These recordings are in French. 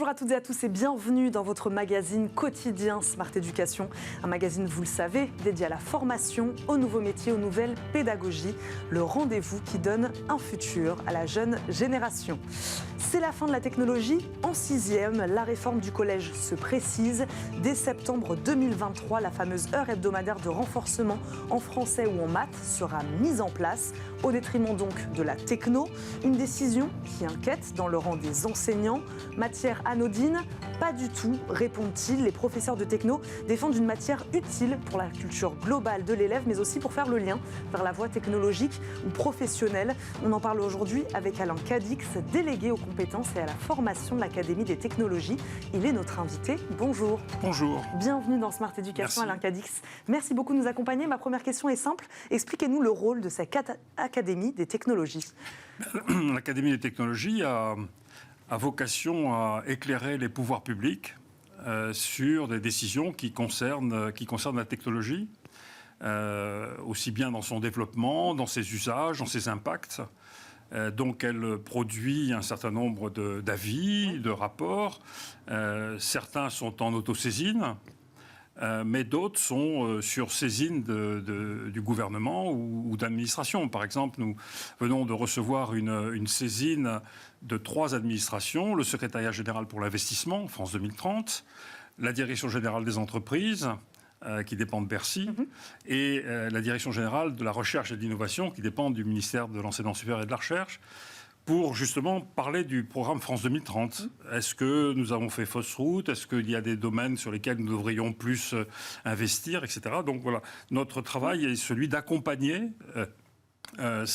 Bonjour à toutes et à tous et bienvenue dans votre magazine quotidien Smart Éducation. Un magazine, vous le savez, dédié à la formation, aux nouveaux métiers, aux nouvelles pédagogies. Le rendez-vous qui donne un futur à la jeune génération. C'est la fin de la technologie en 6e. La réforme du collège se précise. Dès septembre 2023, la fameuse heure hebdomadaire de renforcement en français ou en maths sera mise en place, au détriment donc de la techno. Une décision qui inquiète dans le rang des enseignants. Matière anodine? Pas du tout, répondent-ils. Les professeurs de techno défendent une matière utile pour la culture globale de l'élève, mais aussi pour faire le lien vers la voie technologique ou professionnelle. On en parle aujourd'hui avec Alain Cadix, délégué aux compétences et à la formation de l'Académie des technologies. Il est notre invité. Bonjour. Bonjour. Bienvenue dans Smart Éducation, Alain Cadix. Merci beaucoup de nous accompagner. Ma première question est simple. Expliquez-nous le rôle de cette Académie des technologies. L'Académie des technologies a vocation à éclairer les pouvoirs publics sur des décisions qui concernent la technologie, aussi bien dans son développement, dans ses usages, dans ses impacts. Donc elle produit un certain nombre d'avis, de rapports. Certains sont en autosaisine, mais d'autres sont sur saisine du gouvernement ou d'administration. Par exemple, nous venons de recevoir une saisine de 3 administrations, le secrétariat général pour l'investissement, France 2030, la direction générale des entreprises, qui dépend de Bercy, et la direction générale de la recherche et de l'innovation, qui dépend du ministère de l'enseignement supérieur et de la recherche, pour justement parler du programme France 2030. Est-ce que nous avons fait fausse route? Est-ce qu'il y a des domaines sur lesquels nous devrions plus investir, etc. Donc voilà, notre travail est celui d'accompagner la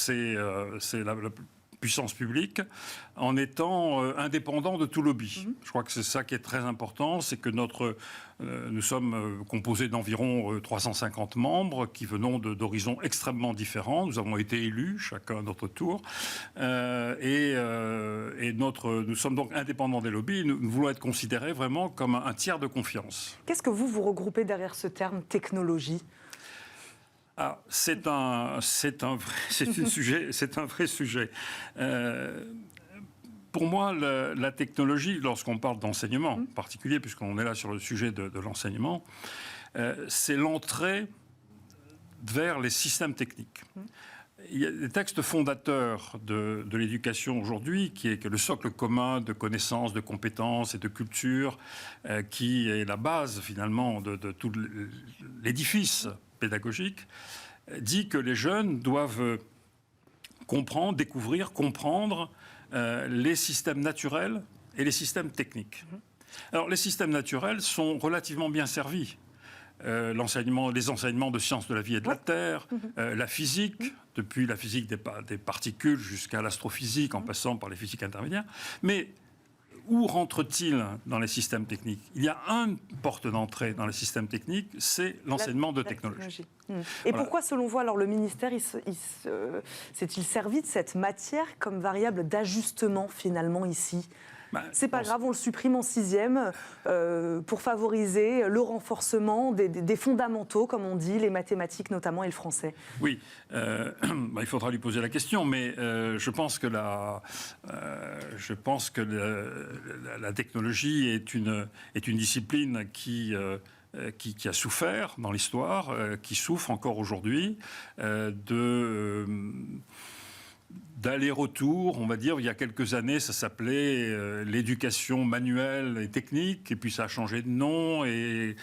puissance publique en étant indépendant de tout lobby. Je crois que c'est ça qui est très important, c'est que nous sommes composés d'environ 350 membres qui venons d'horizons extrêmement différents. Nous avons été élus, chacun à notre tour, et nous sommes donc indépendants des lobbies. Nous voulons être considérés vraiment comme un tiers de confiance. Qu'est-ce que vous regroupez derrière ce terme technologie ? C'est un vrai sujet. Pour moi, la technologie, lorsqu'on parle d'enseignement en particulier, puisqu'on est là sur le sujet de l'enseignement, c'est l'entrée vers les systèmes techniques. Il y a des textes fondateurs de l'éducation aujourd'hui, qui est que le socle commun de connaissances, de compétences et de culture, qui est la base finalement de tout l'édifice pédagogique, dit que les jeunes doivent découvrir, comprendre les systèmes naturels et les systèmes techniques. Alors, les systèmes naturels sont relativement bien servis. Les enseignements de sciences de la vie et de la Terre, la physique, depuis la physique des particules jusqu'à l'astrophysique, en passant par les physiques intermédiaires. Mais où rentre-t-il dans les systèmes techniques? Il y a une porte d'entrée dans les systèmes techniques, c'est l'enseignement de technologie. Et voilà. Pourquoi, selon vous, alors le ministère s'est-il servi de cette matière comme variable d'ajustement, finalement, ici? C'est pas grave, on le supprime en 6e pour favoriser le renforcement des fondamentaux, comme on dit, les mathématiques notamment et le français. Oui, il faudra lui poser la question, mais je pense que la technologie est une discipline qui a souffert dans l'histoire, qui souffre encore aujourd'hui d'aller-retour, on va dire. Il y a quelques années, ça s'appelait l'éducation manuelle et technique, et puis ça a changé de nom, et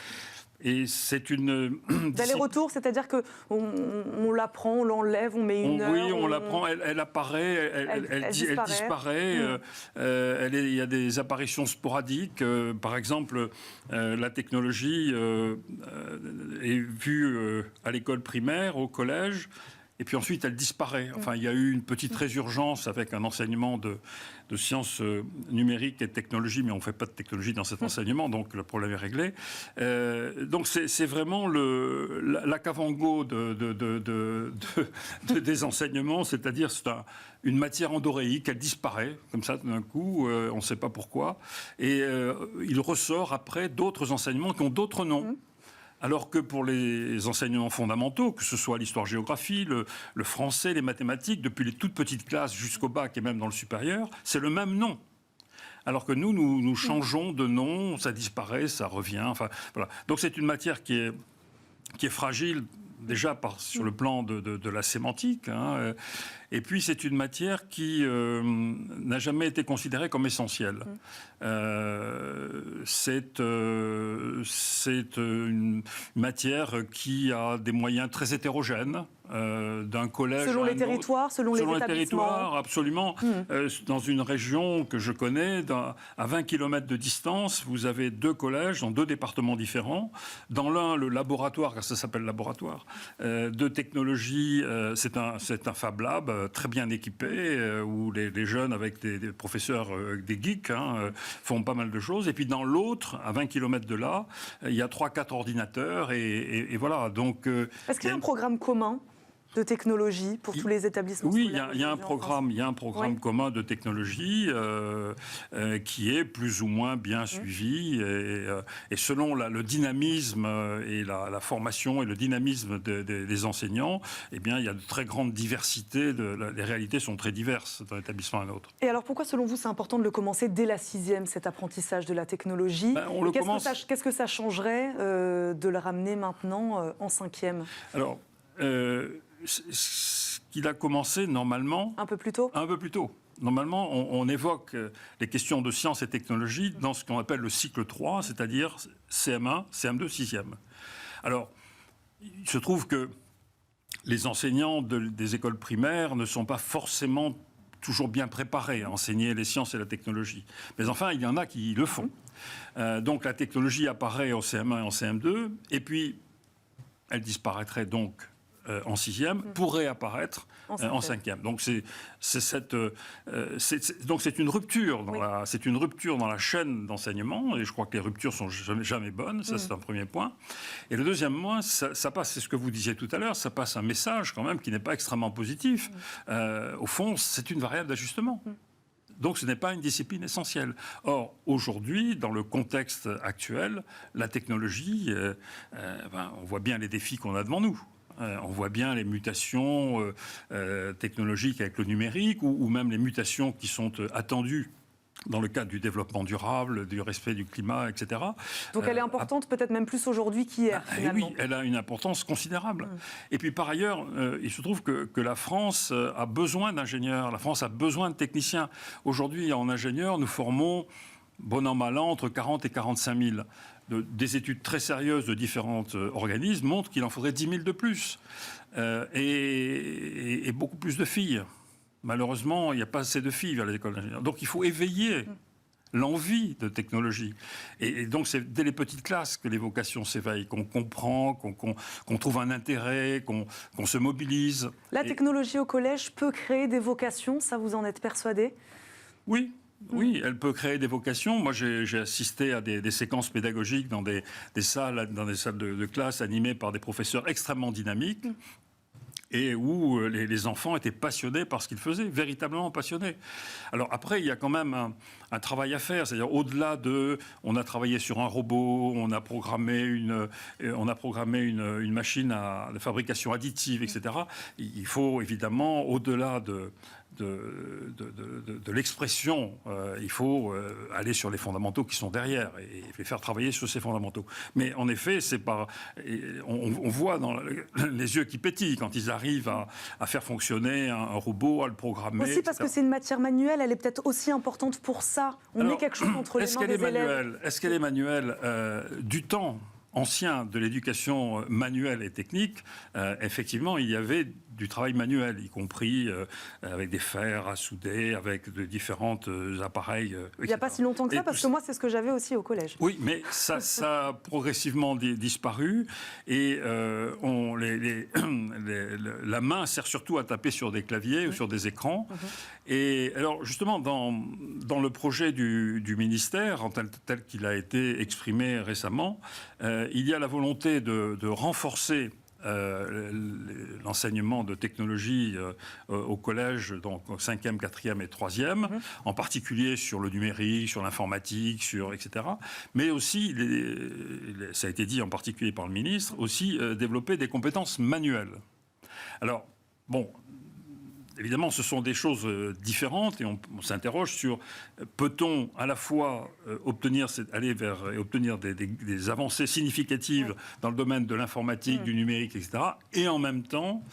c'est une... D'aller-retour, c'est-à-dire qu'on l'apprend, on l'enlève, on met une heure... Oui, on l'apprend, elle apparaît, elle disparaît. Il y a des apparitions sporadiques. Par exemple, la technologie est vue à l'école primaire, au collège, et puis ensuite, elle disparaît. Enfin, il y a eu une petite résurgence avec un enseignement de sciences numériques et de technologie, mais on ne fait pas de technologie dans cet enseignement, donc le problème est réglé. Donc c'est vraiment la cavango des enseignements, c'est-à-dire c'est une matière endoréique, elle disparaît, comme ça, d'un coup, on ne sait pas pourquoi, et il ressort après d'autres enseignements qui ont d'autres noms. Alors que pour les enseignements fondamentaux, que ce soit l'histoire-géographie, le français, les mathématiques, depuis les toutes petites classes jusqu'au bac et même dans le supérieur, c'est le même nom. alors que nous changeons de nom, ça disparaît, ça revient. Enfin, voilà. Donc c'est une matière qui est fragile. Déjà sur le plan de la sémantique, hein, et puis c'est une matière qui n'a jamais été considérée comme essentielle. C'est une matière qui a des moyens très hétérogènes, d'un collège selon à les territoires, selon les établissements. Territoires, absolument. Dans une région que je connais, à 20 km de distance, vous avez 2 collèges dans 2 départements différents. Dans l'un, le laboratoire, car ça s'appelle laboratoire, de technologie, c'est un Fab Lab très bien équipé, où les jeunes, avec des professeurs, des geeks, hein, font pas mal de choses. Et puis dans l'autre, à 20 km de là, il y a 3-4 ordinateurs, et voilà. Donc, est-ce qu'il y a un programme commun de technologie pour tous les établissements scolaires? Oui, il y a un programme commun de technologie qui est plus ou moins bien suivi, et selon le dynamisme et la formation et le dynamisme des enseignants, eh bien, il y a de très grandes diversités, les réalités sont très diverses d'un établissement à un autre. Et alors pourquoi, selon vous, c'est important de le commencer dès la 6e, cet apprentissage de la technologie? Qu'est-ce que ça changerait de le ramener maintenant en 5e? Alors, qu'il a commencé normalement... Un peu plus tôt. Normalement, on évoque les questions de sciences et technologies dans ce qu'on appelle le cycle 3, c'est-à-dire CM1, CM2, 6e. Alors, il se trouve que les enseignants des écoles primaires ne sont pas forcément toujours bien préparés à enseigner les sciences et la technologie. Mais enfin, il y en a qui le font. Donc la technologie apparaît en CM1 et en CM2, et puis elle disparaîtrait donc en 6e, pour réapparaître en 5e. Donc c'est une rupture dans la chaîne d'enseignement, et je crois que les ruptures sont jamais bonnes. Ça, c'est un premier point. Et le deuxième point, ça passe, c'est ce que vous disiez tout à l'heure, ça passe un message quand même qui n'est pas extrêmement positif. Au fond, c'est une variable d'ajustement. Donc ce n'est pas une discipline essentielle. Or, aujourd'hui, dans le contexte actuel, la technologie, on voit bien les défis qu'on a devant nous. On voit bien les mutations technologiques avec le numérique, ou même les mutations qui sont attendues dans le cadre du développement durable, du respect du climat, etc. Donc elle est importante, peut-être même plus aujourd'hui qu'hier, finalement. Oui, elle a une importance considérable. Et puis par ailleurs, il se trouve que la France a besoin d'ingénieurs, la France a besoin de techniciens. Aujourd'hui, en ingénieurs, nous formons, bon an, mal an, entre 40 et 45 000. Des études très sérieuses de différents organismes montrent qu'il en faudrait 10 000 de plus. Et beaucoup plus de filles. Malheureusement, il n'y a pas assez de filles vers les écoles d'ingénieurs. Donc il faut éveiller l'envie de technologie. Et donc c'est dès les petites classes que les vocations s'éveillent, qu'on comprend, qu'on trouve un intérêt, qu'on se mobilise. La technologie au collège peut créer des vocations, ça vous en êtes persuadé? Oui, elle peut créer des vocations. Moi, j'ai assisté à des séquences pédagogiques dans des salles de classe animées par des professeurs extrêmement dynamiques, et où les enfants étaient passionnés par ce qu'ils faisaient, véritablement passionnés. Alors après, il y a quand même un travail à faire, c'est-à-dire au-delà on a travaillé sur un robot, on a programmé une machine de fabrication additive, etc. Il faut évidemment, au-delà de l'expression, il faut aller sur les fondamentaux qui sont derrière et les faire travailler sur ces fondamentaux. Mais en effet, on voit dans les yeux qui pétillent quand ils arrivent à faire fonctionner un robot, à le programmer. Aussi parce que c'est une matière manuelle, elle est peut-être aussi importante pour ça. On met quelque chose entre les mains des élèves. Est-ce qu'elle est manuelle du temps ancien de l'éducation manuelle et technique, effectivement, il y avait du travail manuel, y compris avec des fers à souder, avec de différents appareils. Il n'y a pas si longtemps que ça, parce que moi, c'est ce que j'avais aussi au collège. Oui, mais ça a progressivement disparu, et la main sert surtout à taper sur des claviers ou sur des écrans. Et alors, justement, dans le projet du ministère, en tel qu'il a été exprimé récemment, il y a la volonté de renforcer l'enseignement de technologie au collège, donc au 5e, 4e et 3e, en particulier sur le numérique, sur l'informatique, etc. Mais aussi, ça a été dit en particulier par le ministre, aussi développer des compétences manuelles. Alors, bon, évidemment, ce sont des choses différentes et on s'interroge sur peut-on à la fois aller vers et obtenir des avancées significatives dans le domaine de l'informatique, du numérique, etc., et en même temps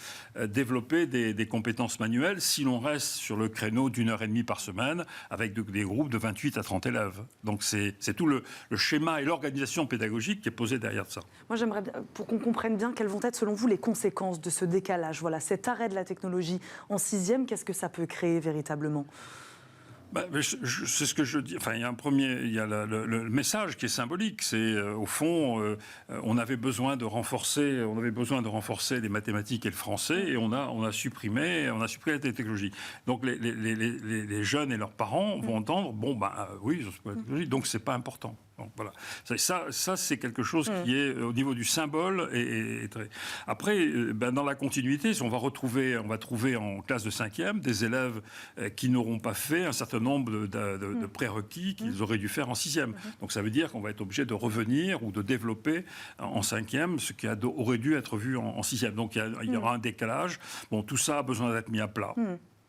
développer des compétences manuelles si l'on reste sur le créneau d'1h30 par semaine avec des groupes de 28 à 30 élèves. Donc c'est tout le schéma et l'organisation pédagogique qui est posée derrière ça. Moi j'aimerais bien, pour qu'on comprenne bien, quelles vont être selon vous les conséquences de ce décalage, voilà, cet arrêt de la technologie en 6e, qu'est-ce que ça peut créer véritablement ? C'est ce que je dis. Enfin, il y a le message qui est symbolique. C'est au fond, on avait besoin de renforcer les mathématiques et le français, et on a supprimé la technologie. Donc les jeunes et leurs parents vont entendre oui, la technologie, donc c'est pas important. Donc, voilà. Ça c'est quelque chose qui est au niveau du symbole et très. Après, dans la continuité, on va trouver en classe de 5e des élèves qui n'auront pas fait un certain nombre de prérequis qu'ils auraient dû faire en 6e. Donc ça veut dire qu'on va être obligé de revenir ou de développer en 5e ce qui aurait dû être vu en 6e. Donc il y aura un décalage. Bon, tout ça a besoin d'être mis à plat.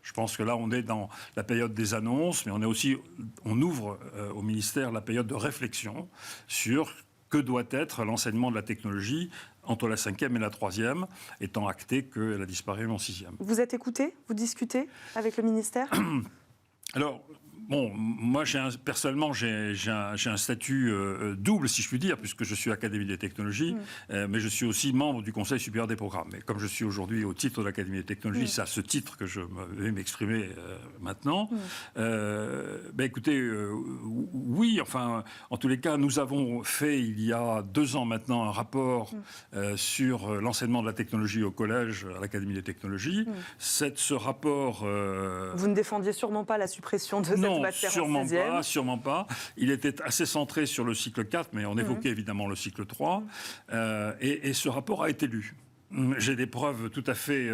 Je pense que là, on est dans la période des annonces, mais on ouvre au ministère la période de réflexion sur que doit être l'enseignement de la technologie entre la 5e et la 3e, étant acté qu'elle a disparu en 6e. Vous êtes écouté ? Vous discutez avec le ministère ? Alors, moi, personnellement, j'ai un statut double, si je puis dire, puisque je suis Académie des technologies, mais je suis aussi membre du Conseil supérieur des programmes. Et comme je suis aujourd'hui au titre de l'Académie des technologies, c'est à ce titre que je vais m'exprimer maintenant. Écoutez, oui, enfin, en tous les cas, nous avons fait, il y a 2 ans maintenant, un rapport sur l'enseignement de la technologie au collège, à l'Académie des technologies. Ce rapport... Vous ne défendiez sûrement pas la suppression de cette matière en 6e. Sûrement pas. Il était assez centré sur le cycle 4, mais on évoquait évidemment le cycle 3. Et ce rapport a été lu. J'ai des preuves tout à fait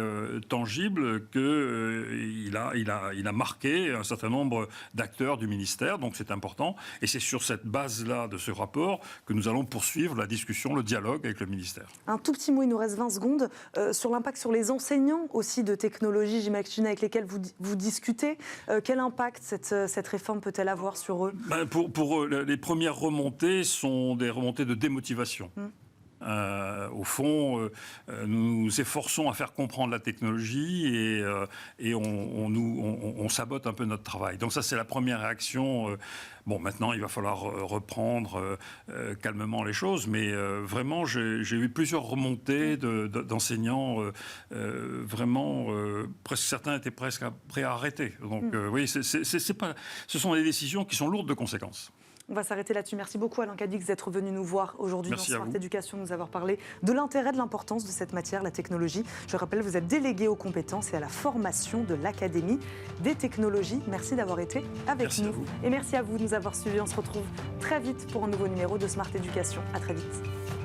tangibles qu'il a marqué un certain nombre d'acteurs du ministère, donc c'est important. Et c'est sur cette base-là de ce rapport que nous allons poursuivre la discussion, le dialogue avec le ministère. Un tout petit mot, il nous reste 20 secondes, sur l'impact sur les enseignants aussi de technologie, j'imagine, avec lesquels vous discutez. Quel impact cette réforme peut-elle avoir sur eux ? Pour eux, les premières remontées sont des remontées de démotivation. Au fond, nous nous efforçons à faire comprendre la technologie et on sabote un peu notre travail. Donc ça, c'est la première réaction. Maintenant, il va falloir reprendre calmement les choses, mais vraiment, j'ai eu plusieurs remontées d'enseignants. Vraiment, presque certains étaient presque prêts à arrêter. Donc oui, ce sont des décisions qui sont lourdes de conséquences. On va s'arrêter là-dessus. Merci beaucoup Alain Cadix d'être venu nous voir aujourd'hui dans Smart Education, nous avoir parlé de l'intérêt, de l'importance de cette matière, la technologie. Je rappelle, vous êtes délégué aux compétences et à la formation de l'Académie des technologies. Merci d'avoir été avec nous. Et merci à vous de nous avoir suivis. On se retrouve très vite pour un nouveau numéro de Smart Education. À très vite.